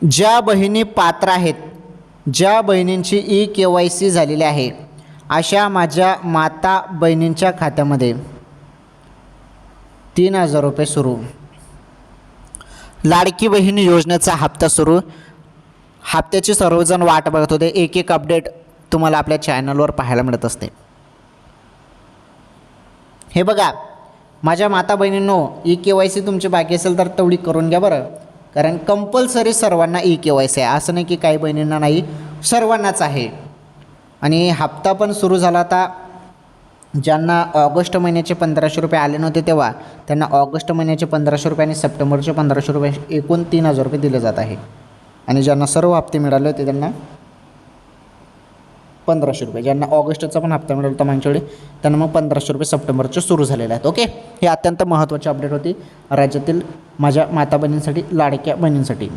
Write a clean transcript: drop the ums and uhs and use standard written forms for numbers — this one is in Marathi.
ज्या बहिणी पात्र आहेत, ज्या बहिणींची ई-KYC झालेली आहे, अशा माझ्या माता बहिणींच्या खात्यामध्ये 3,000 रुपये सुरू. लाडकी बहीण योजनेचा हप्ता सुरू. हप्त्याची सर्वजण वाट बघत होते. एक एक अपडेट तुम्हाला आपल्या चॅनलवर पाहायला मिळत असते. हे बघा, माझ्या माता बहिणींनो, ई-KYC तुमची बाकी असेल तर तेवढी करून घ्या बरं, कारण कंपल्सरी सर्वांना ई-KYC आहे. असं नाही की काही बहिणींना नाही, सर्वांनाच आहे. आणि हप्ता पण सुरू झाला. आता ज्यांना ऑगस्ट महिन्याचे 1,500 रुपये आले नव्हते तेव्हा त्यांना ऑगस्ट महिन्याचे 1,500 रुपये आणि सप्टेंबरचे 1,500 रुपये एकूण 3,000 रुपये दिले जात आहे. आणि ज्यांना सर्व हप्ते मिळाले होते त्यांना 1,500 रुपये, ज्यांना ऑगस्टचा पण हप्ता मिळाला होता मागच्या वेळी त्यांना मग 1,500 रुपये सप्टेंबरचे सुरू झालेले आहेत. ओके, हे अत्यंत महत्त्वाची अपडेट होती राज्यातील माझ्या माता बहिणींसाठी, लाडक्या बहिणींसाठी.